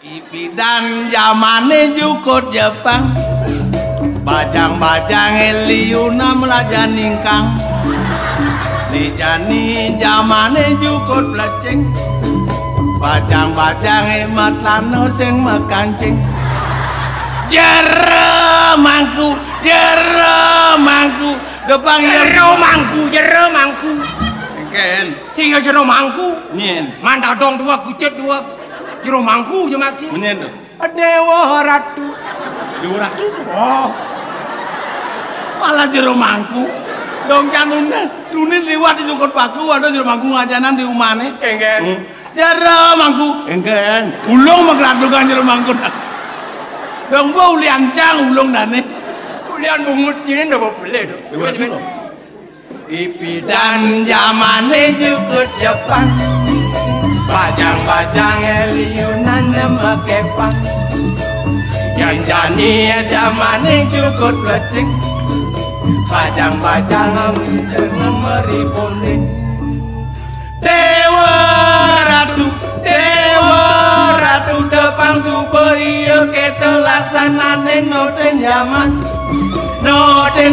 Ipidan zamane jukut Jepang bajang-bajang eliuna melajan ingkang dijani zamane jukut bleceng bajang-bajang hemat lano sing mekancing jero mangku depan jero mangku ken sing jero mangku nyen mantap dong dua kucet dua jero mangku jemaksi nyen Dewa Ratu oh malah jero mangku dong canune dunin liwat di jukut paku ada jero mangku ngajanan di umane kengken jero mangku engken ulung menggradukan jero mangku dong gua ulian cang ulung dane ulian bungut ini ndak boleh do Ipidan zamane jukut Jepang bajang-bajang eliunan mekepang janjani zamane jukut bleceng bajang-bajang meriponing Dewa Ratu depan supaya kita laksanane noten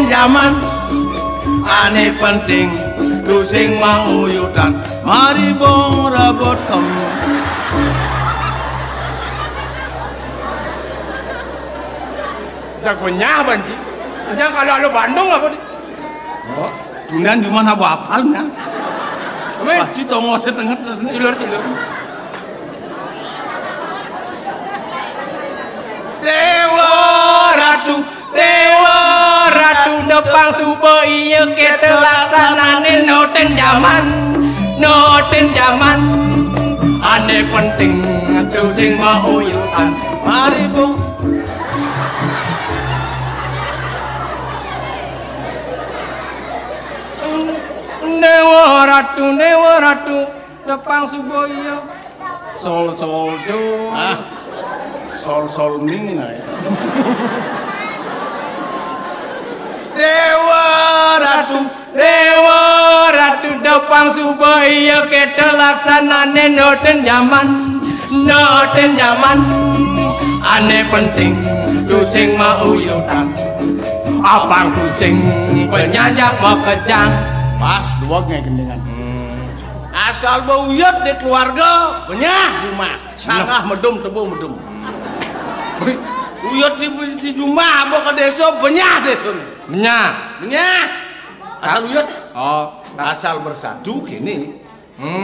zaman ane penting tu sing mau yutan mari bong rebut kamu jagonya banci jangan kalau lu Bandung apa oh dunan cuma apa hafalnya pasti tongo setengah silur Dewa Ratu depan supaya kita laksanane noten zaman ane penting tu sing mau yutan mari bong Dewa Ratu depan supaya sol do sol ming Dewa Ratu depan supaya kita laksanane noten zaman ane penting tu sing mau yutan abang tu sing penyajak mau kejang pas dua gendengan asal beuyut di keluarga benyah rumah sanggah medum tebu medum uyut di rumah abo ke desa benyah desun benyah asal uyut oh asal bersatu gini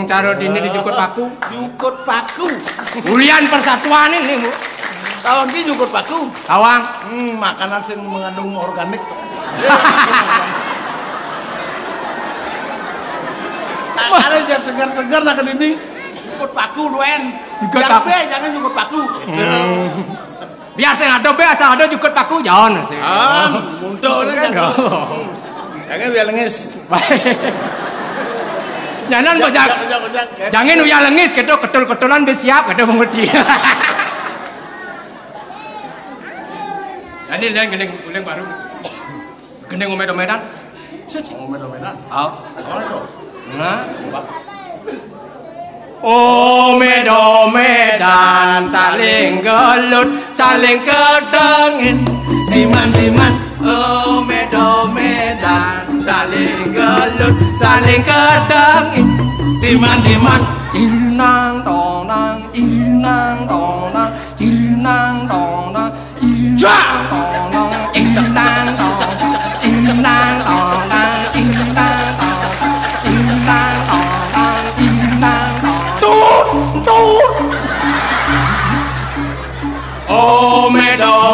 cara dini di jukut paku ulian persatuan ini bu tahun ini jukut paku kawang makanan yang mengandung organik ada yang segar-segar nak ini jukut paku duen yang B jangan jukut paku biar saya ada B asal ada jukut paku jangan sih muntah kan jangan biar lengis jangan bajak jangan uya lengis gitu ketul-ketulan bersiap gitu mengerti jadi lain gendeng baru gendeng omedan oh nah Medan saling gelut saling kedengin diman Medan saling gelut saling kedengin diman cinang tonang cinang tonang cinang tonang cinang tonang cinang tonang cinang tonang cinang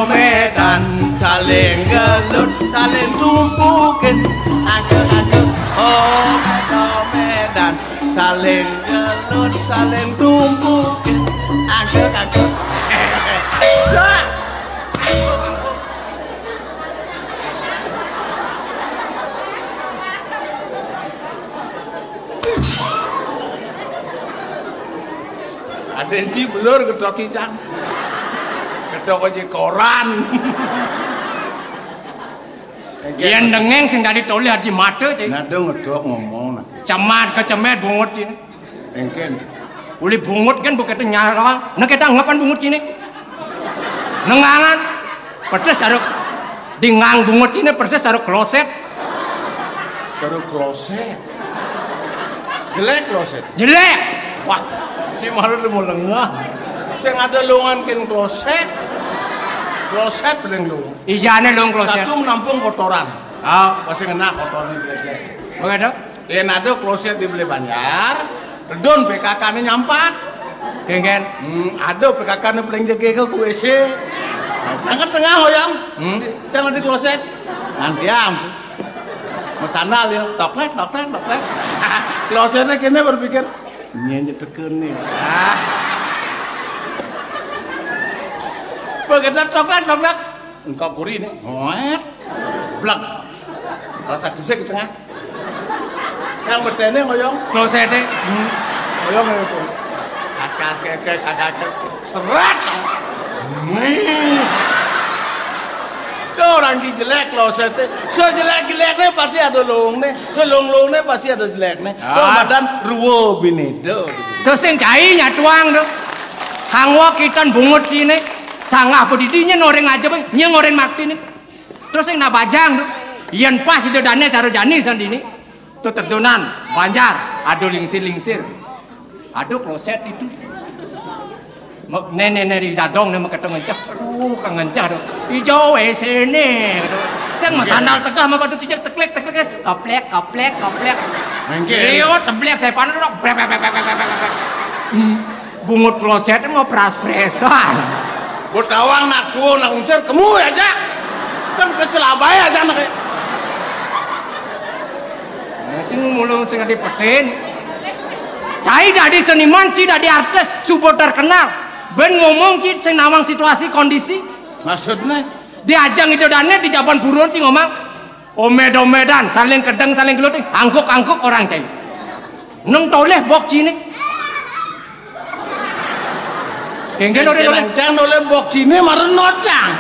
Medan saling gelut saling tumpukin angker Medan saling gelut saling tumpukin angker ada yang belur gedok kicang gedok aja koran yang dengeng sing tadi toli hati mata cik nado ngedok ngomong cemat kecemet bungut cik engken Uli bungut kan bukan nyarang. Nah kita ngapain bungut ini? Nengangan. Persis saruk dingang bungut ini persis saruk kloset. Saruk kloset. Jelek kloset. Jelek. Wah, si malu lu mau lengah. Sing ada lungan kin kloset. Kloset paling lu. Ijane lung kloset. Satu menampung kotoran. Ah, pasti ngena kotoran jelek-jelek. begitu? Yen ada kloset dibeli Banjar, redon PKK-nya nyampat. Gengen. Ada PKK-nya paling jaga ke WC. Jangan tengah hoyang. Jangan di kloset. Nantiam. Masana lihat toklek. Klosetnya kene berpikir nyenye teken nih. Begitu toklek. Engkau kuri nih. Blak. Rasa gesek di tengah. Yang bertene ngoyong. Klosetnya. Ngoyong itu. Kas kakak serat. Orang ki jelek klosetnya. Sejelek-jeleknya pasti ada lungnya. Selung-lungnya pasti ada jeleknya. Badan ruwo binedo. Terus yang cai nyatuang tuh. Hangwa kita bungut sini. Sangat apa didinya noreng aja bang. Nyengoreng makti nih. Terus yang nabajang tuh. Yang pas itu dana caro jani sandini. Tuh terdunan. Banjar. Aduh lingsir. Aduh kloset itu. Nenek di dadong nih makanya ngencah. Aduh kang ngencah tuh. Hijau sini. Saya sandal tegah sama batu tijak teklek. Kaplek. Lihat teblek saya panas dong. Bungut kloset mau pras-presan. Botawang nak tuh nak unsur kamu aja. Kan kecelabai aja nak. Sing mulung sing dipetin. Cai dari seniman, ci dari artis, super terkenal. Ben ngomong ci sing nawang situasi kondisi. Maksudnya Diajang itu dane di Jaban Buron ci ngomong. Omed-omedan, saling kedeng, saling geluting, angkuk-angkuk orang cai. Neng toleh bok ci nih. Kengken oleh jang oleh bok cine marun nocang.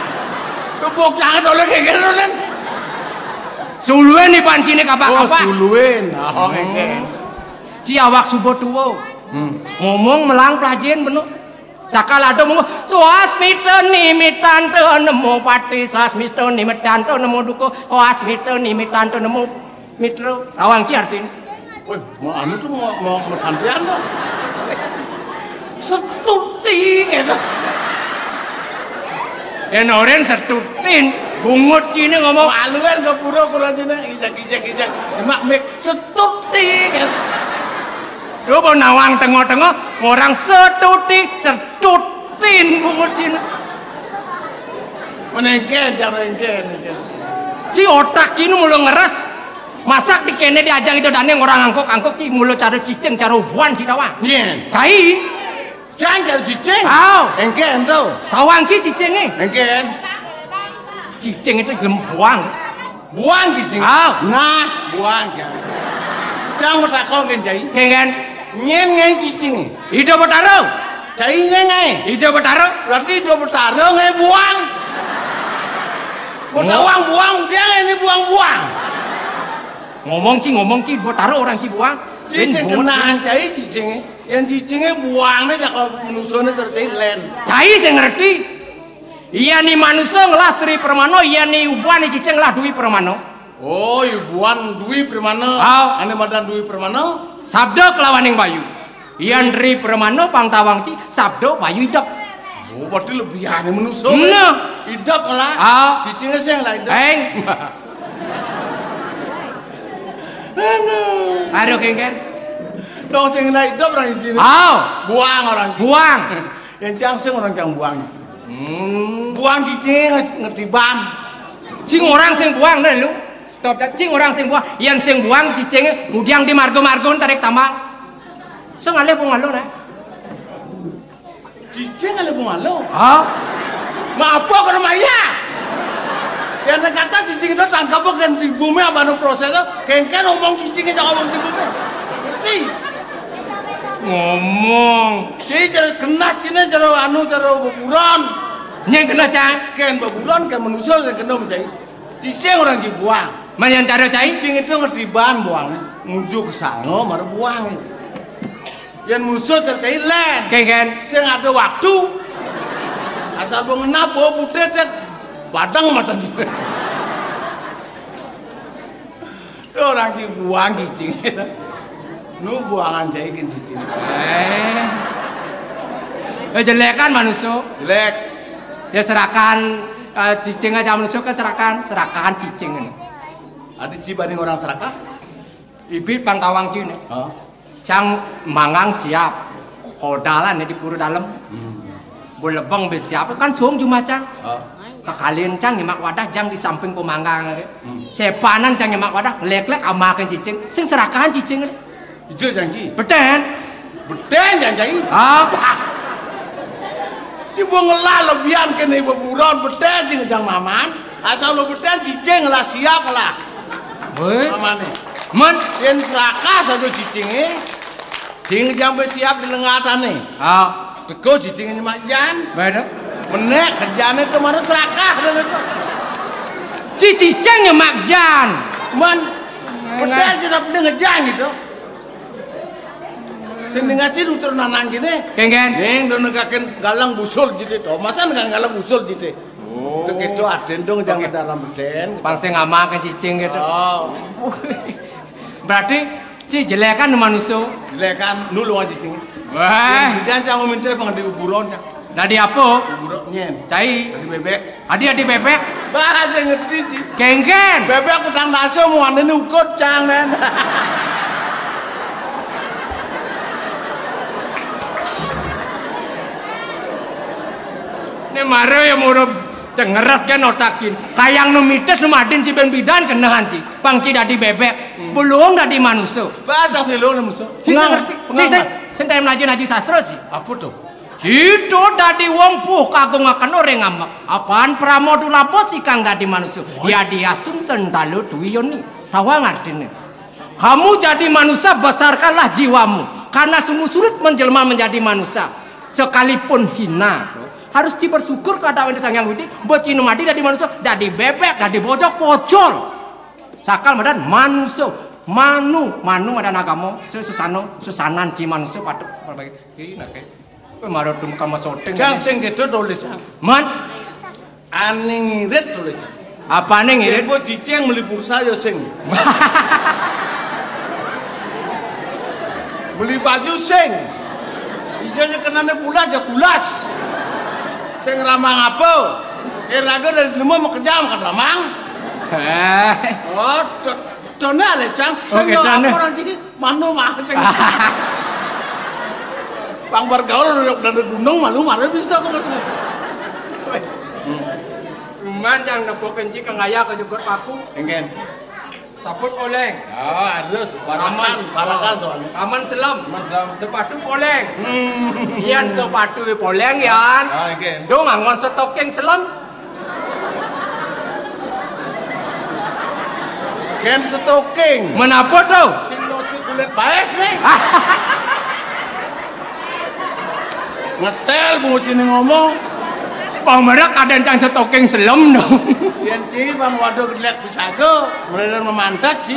Bok jangan oleh kengken oleh. Suluen nih panci nih kapak-kapak. Oh suluen. Oh kengken. Ci awak subuh tuwo. Ngomong melang pelajin bener. Sakala ada ngomong swasmita nimitanto nemo pati swasmita nimitanto nemo duko swasmita nimitanto nemo mitro. Awang ci artin. Woi, mau anu tuh mau santrian tuh. Setuti gitu. Enoren setutin bungut kini ngomong aluan ke pura kurang cina ijak emak mek setuti gitu. Coba nawang tengok-tengok orang setutin bungut cina. Menengken jangan menengken. Si otak cina mulu ngeres. Masak di kene diajang itu dane orang angkok ci mulu cara cicing cara ubuan ci tawang. Iya. Cai. Jangan cara cicing. Aw. Engken tuh. Tawang ci cicingnya. Engken. Cicing itu gelem buang. Buang cicing. Aw. Nah, buang kan. Jangan bertakon kan cai. Kengen. Ngen cicing. Hidup bertaruh. Cai ngen. Hidup bertaruh. Berarti hidup bertaruh ngen buang. Botawang buang dia ini buang. Ngomong ci bertaruh orang ci buang. Cicing kenaan cai cicingnya. Yang cicingnya buangnya kalau manusianya terjadi len. Cai saya ngerti. Iya nih manusia ngelah Dwi Permano, iya nih ubuan nih cicing ngelah Dwi Permano. Oh, ibuan Dwi Permano. Ane madan Dwi Permano. Sabdo kelawaning Bayu. Iya Dwi Permano pangtawang ci sabdo Bayu hidup. Oh, berarti lebih aneh manusia. Nah, hidup lah. Cicingnya sih yang lain. Aduh kengken. Dong sing naik hidup orang cicing. Buang orang. Buang. Yang cang sing orang cang buang. Buang cicing ngerti ban. Cing orang sing buang deh lu. Stop cing orang sing buang. Yang sing buang cicingnya mudiang di margo-margon tarik tambang. So ngalih bunga lu nah. Cicing ngalih bunga lu. Maaf kok namanya. Yang kata cicing itu tangkap kan di bumi apa nu prosesnya. Kengken ngomong cicingnya jangan ngomong di bumi. Ngerti? Ngomong. Cik cara kena cina cara anu cara beburan. Yang kena cai. Ken beburan kan manusia yang kena mencai. Cicing orang dibuang. Mana yang cara cai? Cicing itu ngerti ban buang. Muncul ke sana, baru buang. Yen musuh tercai len. Kengen. Sing ada waktu. Asal mbok ngenap putih dek badang mata juga. Orang ki buang cicing. Nu buangan jai ki cicing. Jelek kan manusia. Jelek. Ya serakan cicing aja manusia kan serakan cicing ini. Ada cibanding orang serakah? Ibit pangkawang cini. Oh. Cang mangang siap. Kodalan ya di pura dalam. Bolebang bersiap kan suam cuma cang. Oh. Kekalian cang nyemak wadah jang di samping pemanggang. Sepanan cang nyemak wadah lek-lek amakan cicing. Sing serakahan cicing. Itu janji. Beten. Beten janji. Ah. Cibo ngelah lebihan kene beburon beten jing jang maman. Asal lo beten cicing lah siap lah. Woi. Mamane. Man. Yen serakah satu cicinge. Jing jang siap di lengatane. Ah. Teko cicinge nyemak jan. Beda. Menek kerjane itu mana serakah. Cicing nyemak jan. Man. Beten sudah ngejan gitu. Sing ngaji utur nanang gini. Kengen. Ning do negaken galang busul jite to. Masa nggak galang busul jite. Oh. Tek itu aden dong jangan dalam beden. Pangse ngamakan cicing gitu. Oh. Berarti si jelekan manusia. Jelekan nulu cicing. Wah. Jangan minta pengen diuburon. Nah di apa? Uburon nyen. Cai. Di bebek. Adi bebek. Bahasa ngerti sih. Kengen. Bebek utang naso mau ane ukut cang nen. Ini mare yang mau cengeras kan otakin. Kayang numites numadin si ben bidan kena hanci. Pangci dadi bebek. Belum dadi manusia. Bahasa sih lo musuh. Si ngerti. Si saya ngaji sastra sih. Apa tuh? Itu dadi wong puh kagum akan orang ngambek. Apaan pramodu lapot si kang dadi manusia. Ya diastun cendalu duwiyoni. Tawa ngartine. Kamu jadi manusia besarkanlah jiwamu. Karena sungguh sulit menjelma menjadi manusia. Sekalipun hina. Harus bersyukur kepada Sang Hyang Widi buat cino mati dari manusia jadi bebek jadi bocok pocol sakal madan manusia manu madan agama sesanan ci manusia patuk berbagai ini nake marot dum kama shooting jang sing gitu tulis man aning ngirit tulis apa nih ngirit buat cicing beli pulsa ya sing beli baju sing ijanya kenane pula aja kulas sing ramang apa? Kira-kira dari dulu mau kejam kan ramang? Oh, contohnya le cang. Oke, orang gini manu mah sing. Bang bergaul dari gunung malu bisa kok. Manjang nepok kenci kengaya ke juga paku. Engen. Saput oleng. Oh, harus barakan soalnya. Aman selam. Sepatu oleng. Ian sepatu oleng yan. Oh, engen. Dong ngon stocking selam. Ken stocking. Menapa tuh? Sing lucu kulit baes nih. Ngetel bungucine ngomong. Pamerak ada yang stocking selam dong. Yan ci bang waduh gelek bisa go. Mulai memantat sih.